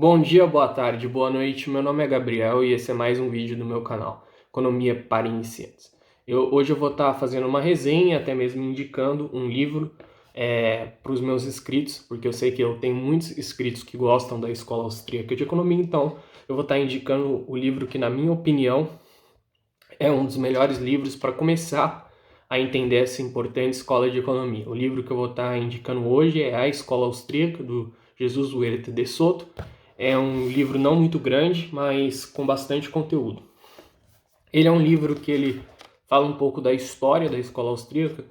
Bom dia, boa tarde, boa noite. Meu nome é Gabriel e esse é mais um vídeo do meu canal, Economia para Iniciantes. Hoje eu vou estar fazendo uma resenha, até mesmo indicando um livro para os meus inscritos, porque eu sei que eu tenho muitos inscritos que gostam da Escola Austríaca de Economia, então eu vou estar indicando o livro que, na minha opinião, é um dos melhores livros para começar a entender essa importante escola de economia. O livro que eu vou estar indicando hoje é A Escola Austríaca, do Jesus Huerta de Soto. É um livro não muito grande, mas com bastante conteúdo. Ele é um livro que ele fala um pouco da história da escola austríaca,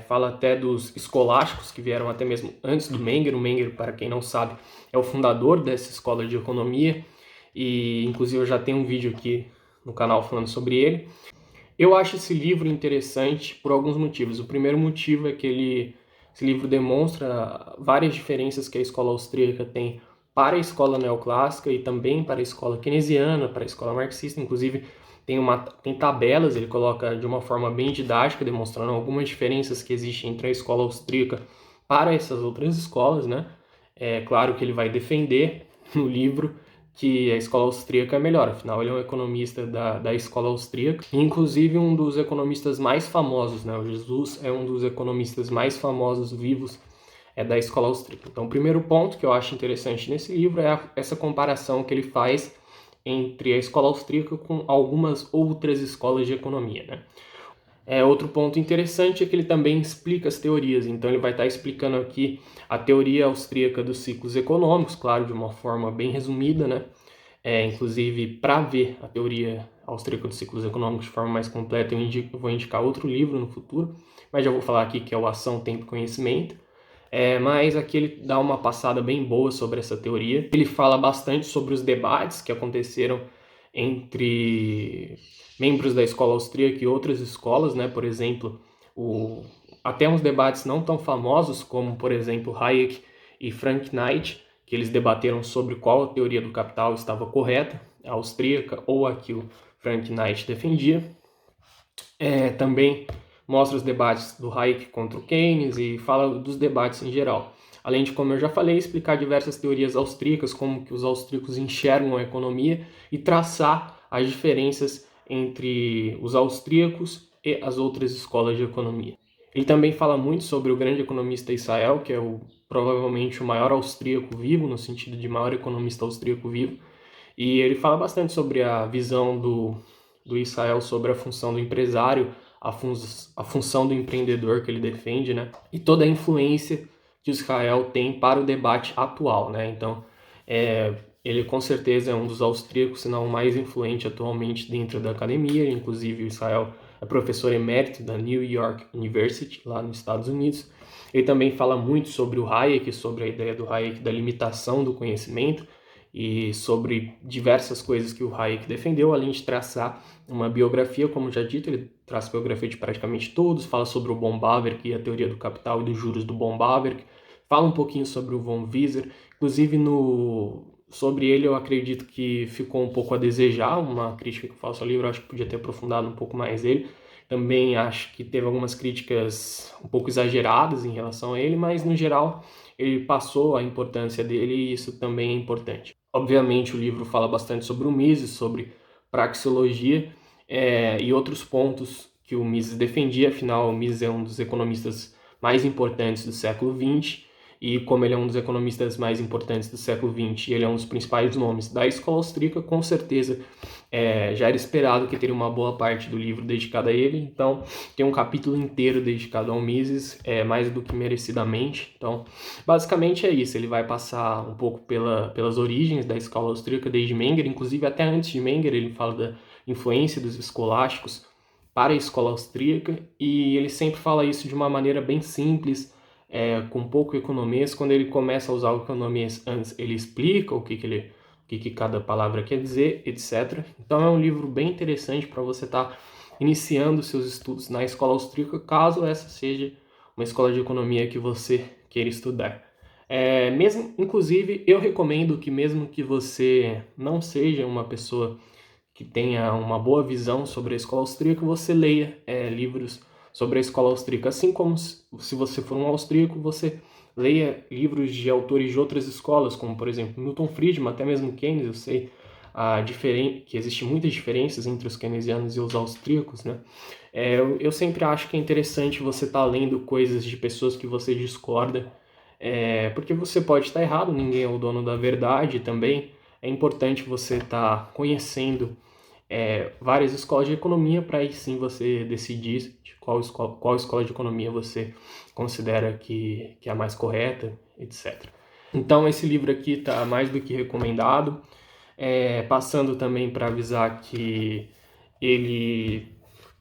fala até dos escolásticos que vieram até mesmo antes do Menger. O Menger, para quem não sabe, é o fundador dessa escola de economia e inclusive eu já tenho um vídeo aqui no canal falando sobre ele. Eu acho esse livro interessante por alguns motivos. O primeiro motivo é que esse livro demonstra várias diferenças que a escola austríaca tem para a escola neoclássica e também para a escola keynesiana, para a escola marxista. Inclusive, tem tabelas, ele coloca de uma forma bem didática, demonstrando algumas diferenças que existem entre a escola austríaca para essas outras escolas, né? É claro que ele vai defender no livro que a escola austríaca é melhor, afinal ele é um economista da escola austríaca, e inclusive um dos economistas mais famosos, né? O Jesus é um dos economistas mais famosos vivos da escola austríaca. Então, o primeiro ponto que eu acho interessante nesse livro é essa comparação que ele faz entre a escola austríaca com algumas outras escolas de economia, né? Outro ponto interessante é que ele também explica as teorias, então ele vai estar explicando aqui a teoria austríaca dos ciclos econômicos, claro, de uma forma bem resumida, né? Inclusive, para ver a teoria austríaca dos ciclos econômicos de forma mais completa, eu vou indicar outro livro no futuro, mas já vou falar aqui que é o Ação, Tempo e Conhecimento. Mas aqui ele dá uma passada bem boa sobre essa teoria. Ele fala bastante sobre os debates que aconteceram entre membros da escola austríaca e outras escolas, né? Por exemplo, até uns debates não tão famosos, como, por exemplo, Hayek e Frank Knight, que eles debateram sobre qual a teoria do capital estava correta, a austríaca ou a que o Frank Knight defendia. Também mostra os debates do Hayek contra o Keynes e fala dos debates em geral. Além de, como eu já falei, explicar diversas teorias austríacas, como que os austríacos enxergam a economia e traçar as diferenças entre os austríacos e as outras escolas de economia. Ele também fala muito sobre o grande economista Israel, que é provavelmente o maior austríaco vivo, no sentido de maior economista austríaco vivo, e ele fala bastante sobre a visão do Israel sobre a função do empresário, a função do empreendedor que ele defende, né? E toda a influência que Israel tem para o debate atual, né? Então, ele com certeza é um dos austríacos, se não o mais influente atualmente dentro da academia. Inclusive, o Israel é professor emérito da New York University, lá nos Estados Unidos. Ele também fala muito sobre o Hayek, sobre a ideia do Hayek da limitação do conhecimento, e sobre diversas coisas que o Hayek defendeu, além de traçar uma biografia, como já dito, ele traça a biografia de praticamente todos, fala sobre o von Bawerk e a teoria do capital e dos juros do von Bawerk, fala um pouquinho sobre o von Wieser, inclusive sobre ele eu acredito que ficou um pouco a desejar, uma crítica que eu faço ao livro, eu acho que podia ter aprofundado um pouco mais ele. Também acho que teve algumas críticas um pouco exageradas em relação a ele, mas no geral ele passou a importância dele e isso também é importante. Obviamente o livro fala bastante sobre o Mises, sobre praxeologia e outros pontos que o Mises defendia. Afinal, o Mises é um dos economistas mais importantes do século XX, e como ele é um dos economistas mais importantes do século XX e ele é um dos principais nomes da escola austríaca, com certeza já era esperado que teria uma boa parte do livro dedicada a ele. Então tem um capítulo inteiro dedicado ao Mises, mais do que merecidamente. Então basicamente é isso, ele vai passar um pouco pelas origens da escola austríaca desde Menger, inclusive até antes de Menger ele fala da influência dos escolásticos para a escola austríaca, e ele sempre fala isso de uma maneira bem simples, com pouco economês. Quando ele começa a usar o economês antes, ele explica o que cada palavra quer dizer, etc. Então é um livro bem interessante para você estar iniciando seus estudos na escola austríaca, caso essa seja uma escola de economia que você queira estudar. Inclusive, eu recomendo que, mesmo que você não seja uma pessoa que tenha uma boa visão sobre a escola austríaca, você leia livros sobre a escola austríaca. Assim como se você for um austríaco, você leia livros de autores de outras escolas, como por exemplo Milton Friedman, até mesmo Keynes. Eu sei que existem muitas diferenças entre os keynesianos e os austríacos, né? Eu sempre acho que é interessante você estar lendo coisas de pessoas que você discorda, porque você pode estar errado, ninguém é o dono da verdade também. É importante você estar conhecendo várias escolas de economia para aí sim você decidir de qual escola de economia você considera que é a mais correta, etc. Então esse livro aqui está mais do que recomendado. Passando também para avisar que ele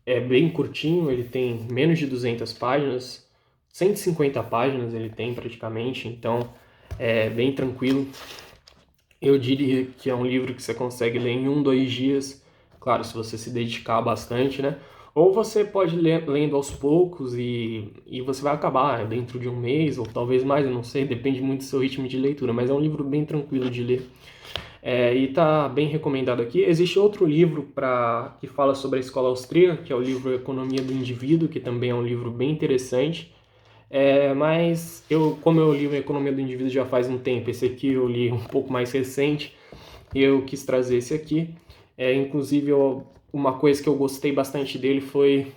é bem curtinho, ele tem menos de 200 páginas, 150 páginas ele tem praticamente, então é bem tranquilo. Eu diria que é um livro que você consegue ler em 2 dias, claro, se você se dedicar bastante, né? Ou você pode ler lendo aos poucos e você vai acabar dentro de 1 mês, ou talvez mais, eu não sei, depende muito do seu ritmo de leitura, mas é um livro bem tranquilo de ler. E está bem recomendado aqui. Existe outro livro que fala sobre a escola austríaca, que é o livro Economia do Indivíduo, que também é um livro bem interessante. Mas como eu li o Economia do Indivíduo já faz um tempo, esse aqui eu li um pouco mais recente, e eu quis trazer esse aqui. Inclusive, uma coisa que eu gostei bastante dele foi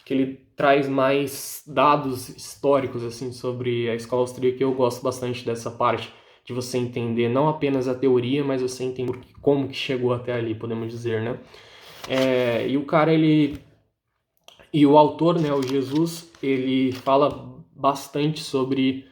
que ele traz mais dados históricos assim sobre a escola austríaca, e eu gosto bastante dessa parte de você entender não apenas a teoria, mas você entender como que chegou até ali, podemos dizer, né? E o autor, né, o Jesus, ele fala bastante sobre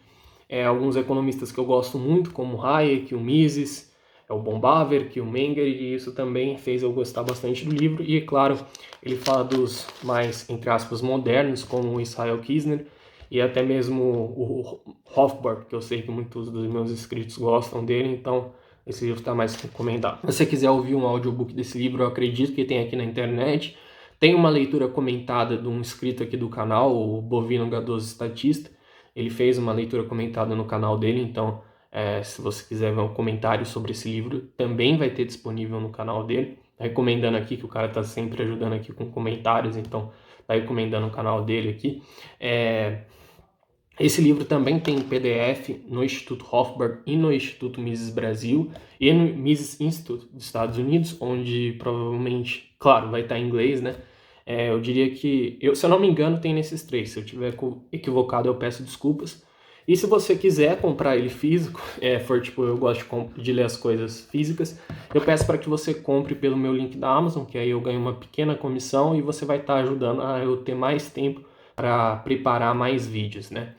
alguns economistas que eu gosto muito, como o Hayek, o Mises, o Bombaver, o Menger, e isso também fez eu gostar bastante do livro. E, claro, ele fala dos mais, entre aspas, modernos, como o Israel Kirzner, e até mesmo o Hofbauer, que eu sei que muitos dos meus inscritos gostam dele, então esse livro está mais recomendado. Se você quiser ouvir um audiobook desse livro, eu acredito que tem aqui na internet. Tem uma leitura comentada de um inscrito aqui do canal, o Bovino Gadoso Estatista. Ele fez uma leitura comentada no canal dele, então se você quiser ver um comentário sobre esse livro, também vai ter disponível no canal dele. Recomendando aqui, que o cara está sempre ajudando aqui com comentários, então tá recomendando o canal dele aqui. Esse livro também tem PDF no Instituto Hofbauer e no Instituto Mises Brasil e no Mises Institute dos Estados Unidos, onde provavelmente, claro, vai estar em inglês, né? Eu diria que, se eu não me engano, tem nesses 3. Se eu tiver equivocado, eu peço desculpas. E se você quiser comprar ele físico, eu gosto de ler as coisas físicas, eu peço para que você compre pelo meu link da Amazon, que aí eu ganho uma pequena comissão e você vai estar ajudando a eu ter mais tempo para preparar mais vídeos, né?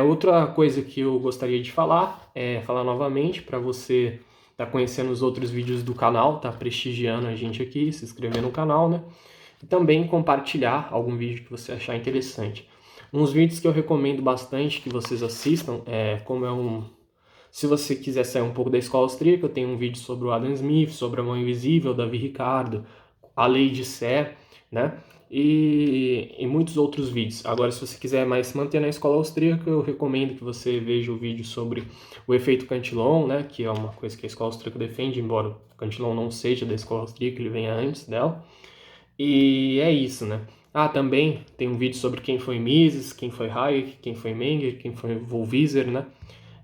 Outra coisa que eu gostaria de falar, falar novamente para você estar conhecendo os outros vídeos do canal, tá prestigiando a gente aqui, se inscrever no canal, né? E também compartilhar algum vídeo que você achar interessante. Uns vídeos que eu recomendo bastante que vocês assistam, se você quiser sair um pouco da escola austríaca, eu tenho um vídeo sobre o Adam Smith, sobre a mão invisível, Davi Ricardo, a lei de Sé, né? E muitos outros vídeos. Agora, se você quiser mais se manter na escola austríaca, eu recomendo que você veja o vídeo sobre o efeito Cantillon, né? Que é uma coisa que a escola austríaca defende, embora o Cantillon não seja da escola austríaca, ele venha antes dela. E é isso, né? Também tem um vídeo sobre quem foi Mises, quem foi Hayek, quem foi Menger, quem foi Volviser, né?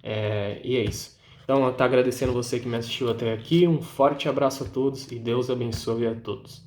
E é isso. Então, eu tô agradecendo você que me assistiu até aqui. Um forte abraço a todos e Deus abençoe a todos.